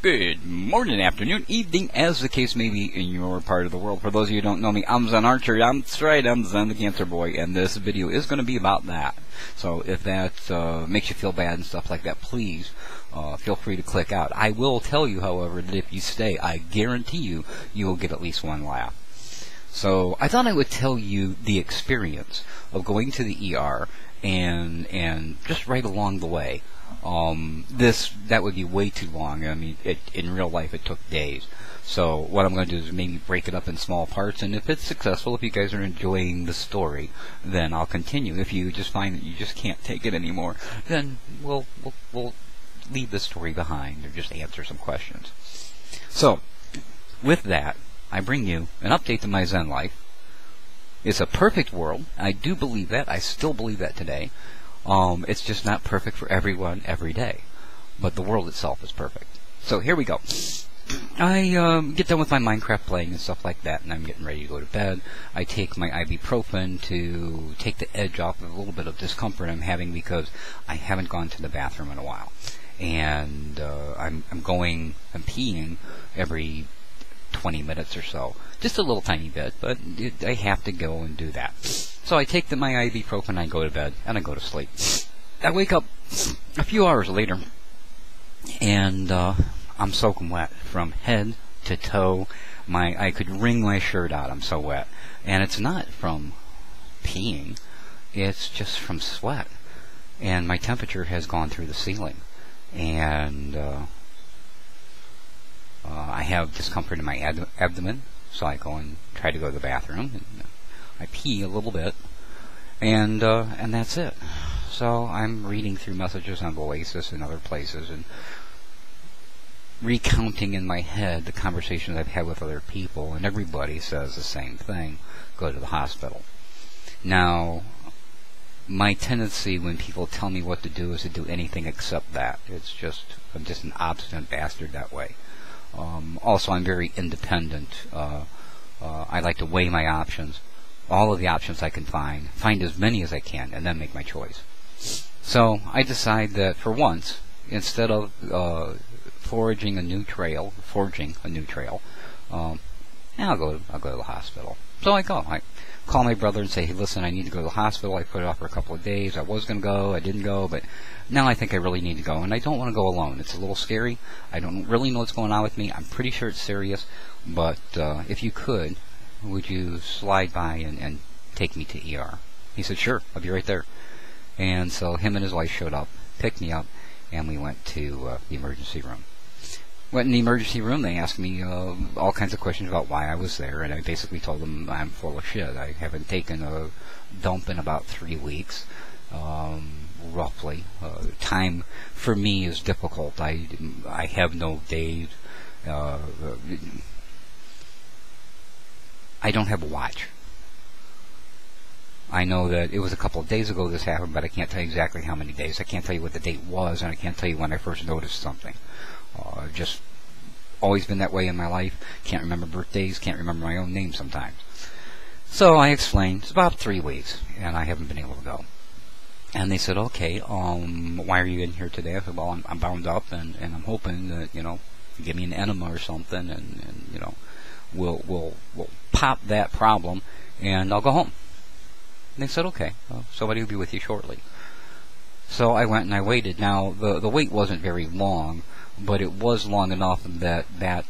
Good morning, afternoon, evening, as the case may be in your part of the world. For those of you who don't know me, I'm ZenArcher. That's right, I'm Zen the Cancer Boy, and this video is going to be about that. So if that makes you feel bad and stuff like that, please feel free to click out. I will tell you, however, that if you stay, I guarantee you, you will get at least one laugh. So I thought I would tell you the experience of going to the ER and just right along the way. That would be way too long. I mean, in real life it took days. So what I'm going to do is maybe break it up in small parts, and if it's successful, if you guys are enjoying the story, then I'll continue. If you just find that you just can't take it anymore, then we'll leave the story behind or just answer some questions. So with that, I bring you an update to my Zen life. It's a perfect world. I do believe that. I still believe that today. It's just not perfect for everyone every day, but the world itself is perfect. So here we go. I get done with my Minecraft playing and stuff like that, and I'm getting ready to go to bed. I take my ibuprofen to take the edge off of a little bit of discomfort I'm having because I haven't gone to the bathroom in a while, and I'm peeing every 20 minutes or so. Just a little tiny bit, but I have to go and do that. So I take my ibuprofen, I go to bed, and I go to sleep. I wake up a few hours later, and I'm soaking wet from head to toe. I could wring my shirt out, I'm so wet. And it's not from peeing, it's just from sweat. And my temperature has gone through the ceiling. And I have discomfort in my abdomen, so I go and try to go to the bathroom, and I pee a little bit, and that's it. So I'm reading through messages on Oasis and other places, and recounting in my head the conversations I've had with other people, and everybody says the same thing: go to the hospital. Now, my tendency when people tell me what to do is to do anything except that. I'm just an obstinate bastard that way. Also, I'm very independent. I like to weigh my options, all of the options I can find as many as I can, and then make my choice. So I decide that for once, instead of forging a new trail, I'll go to the hospital. So I go. I call my brother and say, hey, listen, I need to go to the hospital. I put it off for a couple of days. I was going to go. I didn't go, but now I think I really need to go, and I don't want to go alone. It's a little scary. I don't really know what's going on with me. I'm pretty sure it's serious, but if you could, would you slide by and take me to ER? He said, sure, I'll be right there. And so him and his wife showed up, picked me up, and we went to the emergency room. Went in the emergency room, they asked me all kinds of questions about why I was there, and I basically told them I'm full of shit. I haven't taken a dump in about 3 weeks, roughly. Time for me is difficult. I have no days. I don't have a watch. I know that it was a couple of days ago this happened, but I can't tell you exactly how many days. I can't tell you what the date was, and I can't tell you when I first noticed something. Just always been that way in my life. Can't remember birthdays, can't remember my own name sometimes. So I explained, it's about 3 weeks, and I haven't been able to go. And they said, okay, why are you in here today? I said, well, I'm bound up, and I'm hoping that, give me an enema or something, and we'll pop that problem, and I'll go home. And they said, okay, well, somebody will be with you shortly. So I went and I waited. Now, the wait wasn't very long, but it was long enough that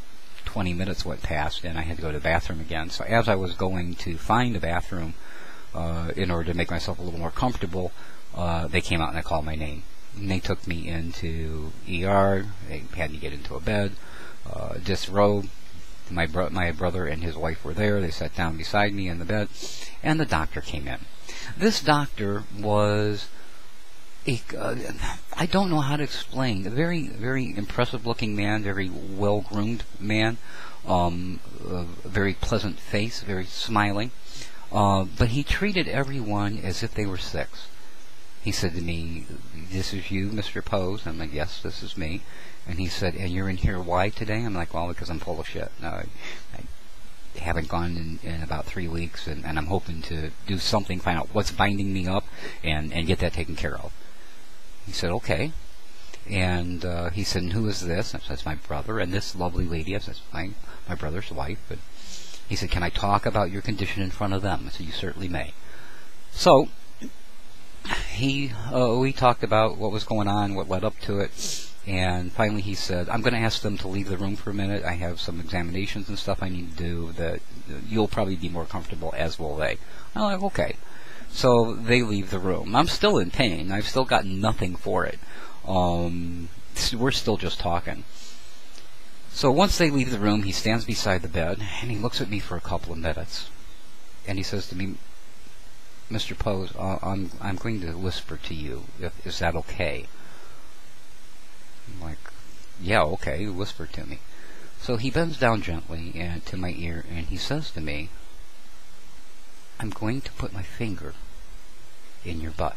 20 minutes went past, and I had to go to the bathroom again. So as I was going to find a bathroom, in order to make myself a little more comfortable, they came out and they called my name. And they took me into ER. They had me get into a bed, disrobe. My brother and his wife were there. They sat down beside me in the bed, and the doctor came in. This doctor was I don't know how to explain. A very, very impressive-looking man, very well-groomed man, a very pleasant face, very smiling. But he treated everyone as if they were sick. He said to me, "This is you, Mr. Pose?" I'm like, "Yes, this is me." And he said, "And you're in here why today?" I'm like, "Well, because I'm full of shit. I haven't gone in about 3 weeks, and I'm hoping to do something, find out what's binding me up, and get that taken care of." He said, "Okay." And he said, and who is this? I said, it's my brother. And this lovely lady, I said, my brother's wife. And he said, can I talk about your condition in front of them? I said, you certainly may. So we talked about what was going on, what led up to it. And finally he said, I'm going to ask them to leave the room for a minute. I have some examinations and stuff I need to do that you'll probably be more comfortable, as will they. I'm like, okay. So they leave the room. I'm still in pain. I've still got nothing for it. We're still just talking. So once they leave the room, he stands beside the bed, and he looks at me for a couple of minutes. And he says to me, Mr. Pose, I'm going to whisper to you. Is that okay? I'm like, yeah, okay, whisper to me. So he bends down gently and to my ear, and he says to me, I'm going to put my finger in your butt.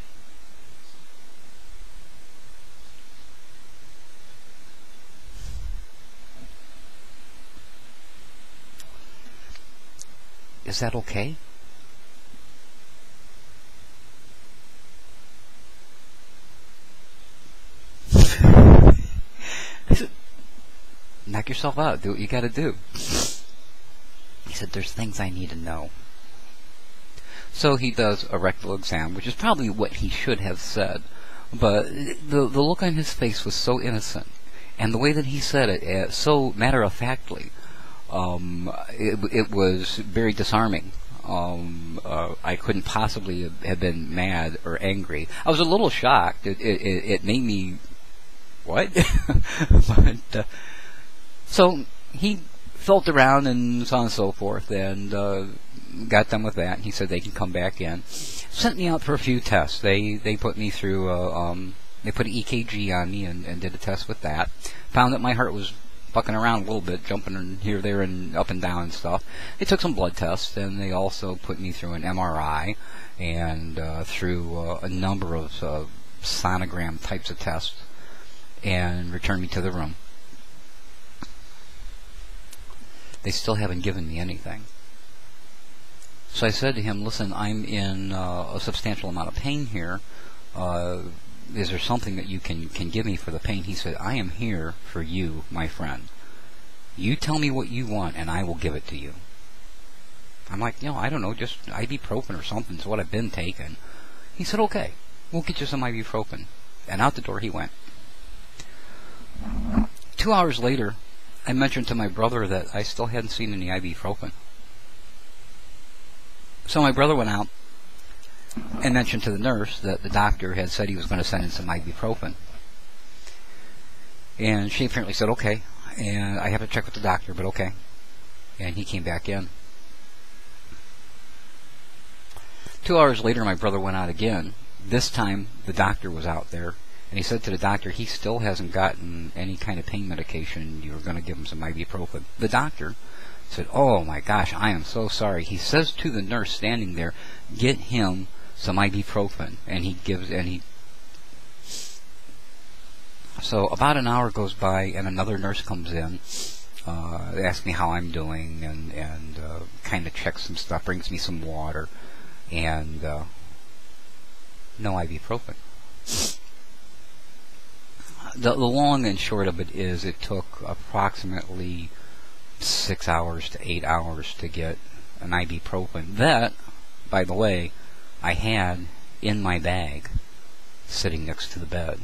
Is that okay? I said, knock yourself out. Do what you gotta do. He said, there's things I need to know. So he does a rectal exam, which is probably what he should have said. But the look on his face was so innocent. And the way that he said it, so matter-of-factly, it was very disarming. I couldn't possibly have been mad or angry. I was a little shocked. It made me, what? But, so he felt around and so on and so forth, and got done with that. He said they can come back in. Sent me out for a few tests. They put me through they put an EKG on me and did a test with that. Found that my heart was bucking around a little bit, jumping here, there, and up and down and stuff. They took some blood tests, and they also put me through an MRI and through a number of sonogram types of tests, and returned me to the room. They still haven't given me anything. So I said to him, listen, I'm in a substantial amount of pain here. Is there something that you can give me for the pain? He said, I am here for you, my friend. You tell me what you want, and I will give it to you. I'm like, I don't know, just ibuprofen or something is what I've been taking. He said, okay, we'll get you some ibuprofen. And out the door he went. 2 hours later, I mentioned to my brother that I still hadn't seen any ibuprofen. So my brother went out and mentioned to the nurse that the doctor had said he was going to send in some ibuprofen. And she apparently said, okay. And I have to check with the doctor, but okay. And he came back in. 2 hours later, my brother went out again. This time, the doctor was out there. And he said to the doctor, he still hasn't gotten any kind of pain medication. You were going to give him some ibuprofen. The doctor said, oh my gosh, I am so sorry. He says to the nurse standing there, get him some ibuprofen. And he gives, so about an hour goes by, and another nurse comes in, asks me how I'm doing, and kind of checks some stuff, brings me some water, and no ibuprofen. The long and short of it is, it took approximately 6 hours to 8 hours to get an ibuprofen. That, by the way, I had in my bag, sitting next to the bed.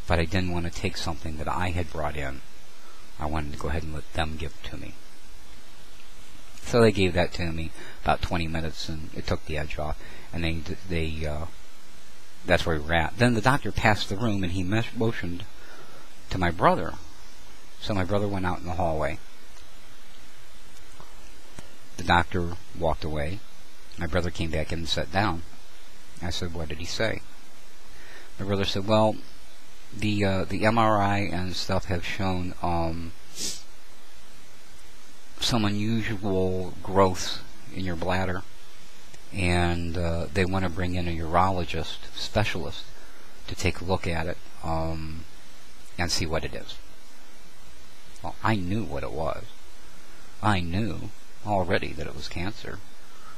But I didn't want to take something that I had brought in. I wanted to go ahead and let them give it to me. So they gave that to me about 20 minutes, and it took the edge off. And that's where we were at. Then the doctor passed the room, and he motioned to my brother. So my brother went out in the hallway. The doctor walked away. My brother came back in and sat down. I said, what did he say? My brother said, well, the MRI and stuff have shown some unusual growths in your bladder, and they want to bring in a urologist specialist to take a look at it and see what it is. Well, I knew what it was. I knew already that it was cancer.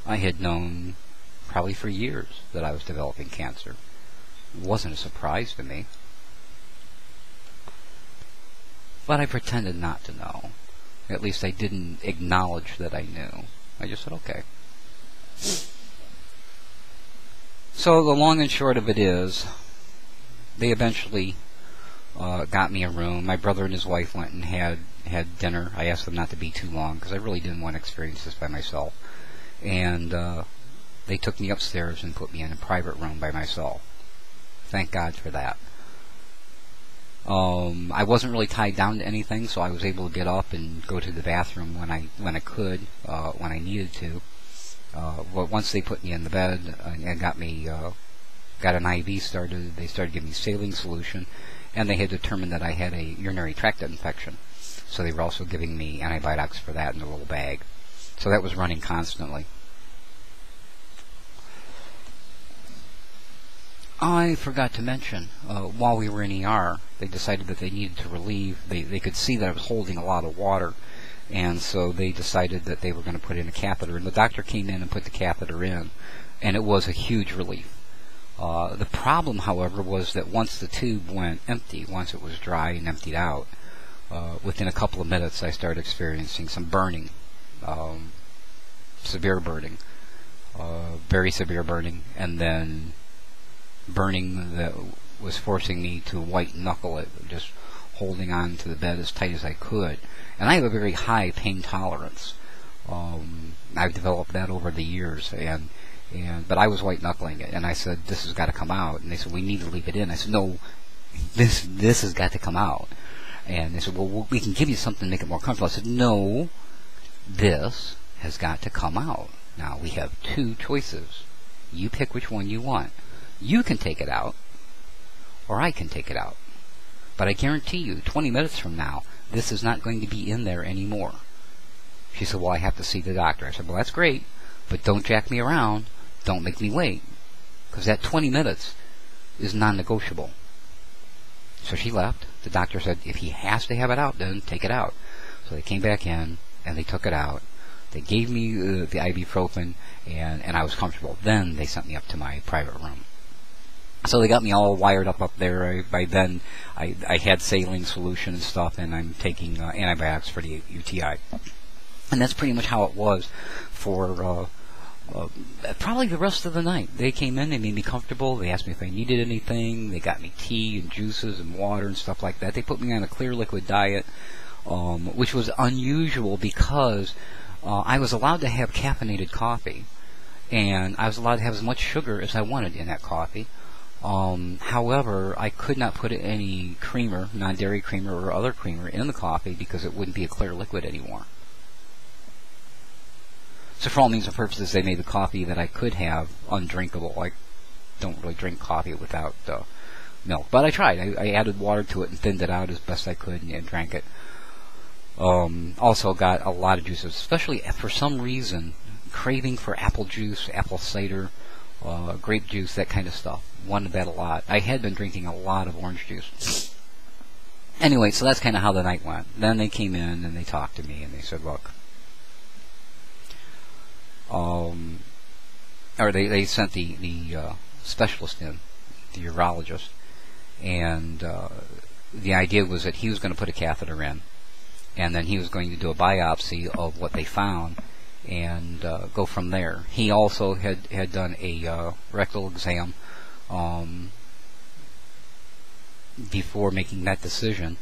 I had known probably for years that I was developing cancer. It wasn't a surprise to me. But I pretended not to know. At least I didn't acknowledge that I knew. I just said, okay. So the long and short of it is, they eventually got me a room. My brother and his wife went and had dinner. I asked them not to be too long because I really didn't want to experience this by myself. And they took me upstairs and put me in a private room by myself. Thank God for that. I wasn't really tied down to anything, so I was able to get up and go to the bathroom when I could, when I needed to. But once they put me in the bed and got an IV started, they started giving me saline solution, and they had determined that I had a urinary tract infection. So they were also giving me antibiotics for that in a little bag. So that was running constantly. I forgot to mention, while we were in ER, they decided that they needed to relieve, they could see that I was holding a lot of water, and so they decided that they were going to put in a catheter, and the doctor came in and put the catheter in, and it was a huge relief. The problem, however, was that once the tube went empty, once it was dry and emptied out, within a couple of minutes I started experiencing some burning, severe burning, very severe burning, and then burning that was forcing me to white knuckle it, just holding on to the bed as tight as I could. And I have a very high pain tolerance. I've developed that over the years, but I was white knuckling it, and I said, "This has got to come out." And they said, "We need to leave it in." I said, "No, this has got to come out." And they said, "Well, we can give you something to make it more comfortable." I said, "No, this has got to come out." Now we have two choices. You pick which one you want. You can take it out, or I can take it out. But I guarantee you, 20 minutes from now, this is not going to be in there anymore. She said, "Well, I have to see the doctor." I said, "Well, that's great, but don't jack me around. Don't make me wait, because that 20 minutes is non-negotiable." So she left. The doctor said, "If he has to have it out, then take it out." So they came back in, and they took it out. They gave me the ibuprofen, and I was comfortable. Then they sent me up to my private room. So they got me all wired up there. By then, I had saline solution and stuff, and I'm taking antibiotics for the UTI. And that's pretty much how it was for probably the rest of the night. They came in, they made me comfortable, they asked me if I needed anything, they got me tea and juices and water and stuff like that. They put me on a clear liquid diet, which was unusual because I was allowed to have caffeinated coffee, and I was allowed to have as much sugar as I wanted in that coffee. However, I could not put any creamer, non-dairy creamer or other creamer in the coffee because it wouldn't be a clear liquid anymore. So for all means and purposes, they made the coffee that I could have undrinkable. I don't really drink coffee without milk, but I tried. I added water to it and thinned it out as best I could and drank it. Also got a lot of juices, especially for some reason, craving for apple juice, apple cider, grape juice, that kind of stuff. Wanted that a lot. I had been drinking a lot of orange juice. Anyway, so that's kind of how the night went. Then they came in and they talked to me and they said, "Look," or they sent the specialist in, the urologist, and the idea was that he was going to put a catheter in, and then he was going to do a biopsy of what they found and go from there. He also had done a rectal exam before making that decision,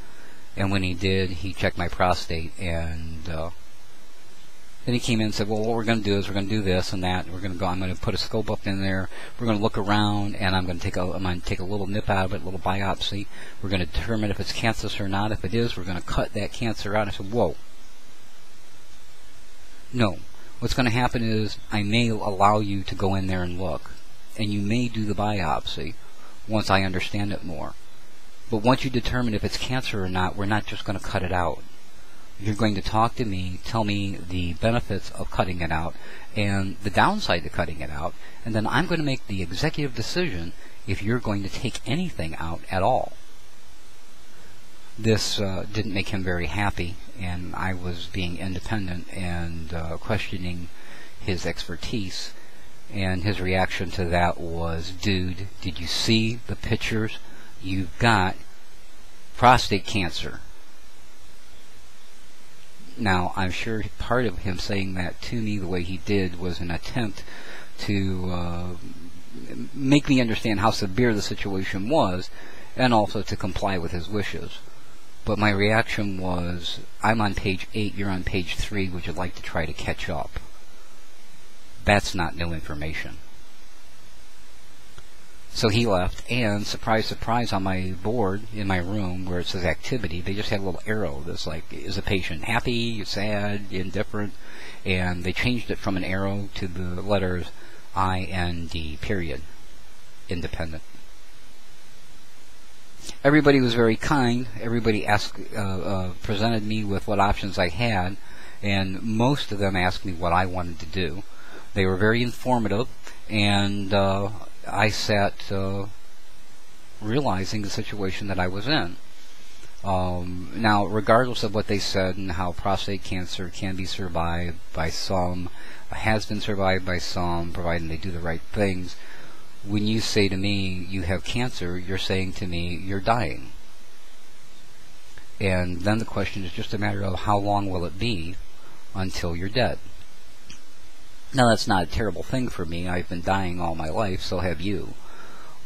and when he did, he checked my prostate, and then he came in and said, "Well, what we're going to do is we're going to do this and that. And we're going to go. I'm going to put a scope up in there. We're going to look around, and I'm going to take a little nip out of it, a little biopsy. We're going to determine if it's cancerous or not. If it is, we're going to cut that cancer out." I said, "Whoa, no. What's going to happen is I may allow you to go in there and look, and you may do the biopsy once I understand it more. But once you determine if it's cancer or not, we're not just going to cut it out. You're going to talk to me, tell me the benefits of cutting it out and the downside to cutting it out, and then I'm going to make the executive decision if you're going to take anything out at all." This didn't make him very happy, and I was being independent and questioning his expertise, and his reaction to that was, "Dude, did you see the pictures? You've got prostate cancer. Now, I'm sure part of him saying that to me the way he did was an attempt to make me understand how severe the situation was, and also to comply with his wishes. But my reaction was, I'm on page 8, you're on page 3, would you like to try to catch up? That's not new information. So he left, and surprise, surprise, on my board in my room where it says activity, they just had a little arrow that's like, is the patient happy, sad, indifferent? And they changed it from an arrow to the letters IND, period, independent. Everybody was very kind. Everybody presented me with what options I had, and most of them asked me what I wanted to do. They were very informative, and I sat realizing the situation that I was in. Now, regardless of what they said and how prostate cancer can be survived by some, has been survived by some, providing they do the right things, when you say to me, you have cancer, you're saying to me, you're dying. And then the question is just a matter of how long will it be until you're dead. Now, that's not a terrible thing for me. I've been dying all my life, so have you.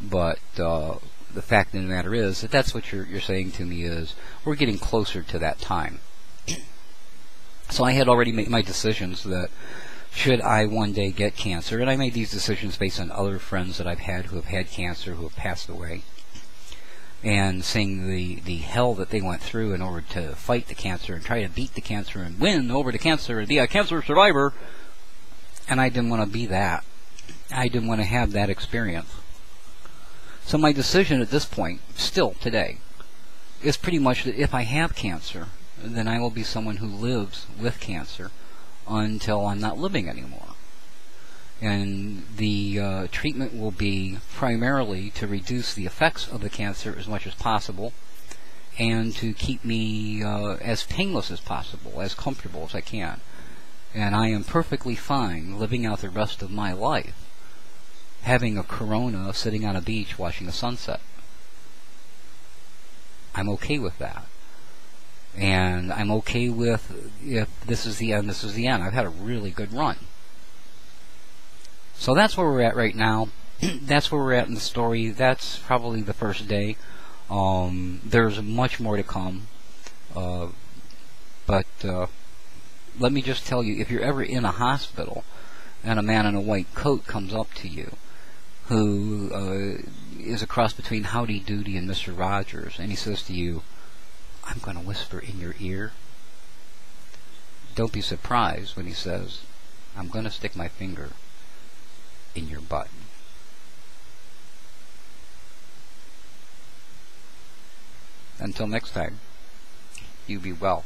But the fact of the matter is that that's what you're saying to me is, we're getting closer to that time. So I had already made my decisions that should I one day get cancer, and I made these decisions based on other friends that I've had who have had cancer, who have passed away, and seeing the hell that they went through in order to fight the cancer and try to beat the cancer and win over the cancer and be a cancer survivor. And I didn't want to be that. I didn't want to have that experience. So my decision at this point, still today, is pretty much that if I have cancer, then I will be someone who lives with cancer until I'm not living anymore. And the treatment will be primarily to reduce the effects of the cancer as much as possible, and to keep me as painless as possible, as comfortable as I can. And I am perfectly fine living out the rest of my life having a Corona, sitting on a beach watching the sunset. I'm okay with that. And I'm okay with, if this is the end, this is the end. I've had a really good run. So that's where we're at right now. That's where we're at in the story. That's probably the first day. There's much more to come. But let me just tell you, if you're ever in a hospital and a man in a white coat comes up to you, who is a cross between Howdy Doody and Mr. Rogers, and he says to you, I'm going to whisper in your ear, don't be surprised when he says, I'm going to stick my finger in your butt. Until next time, you be well.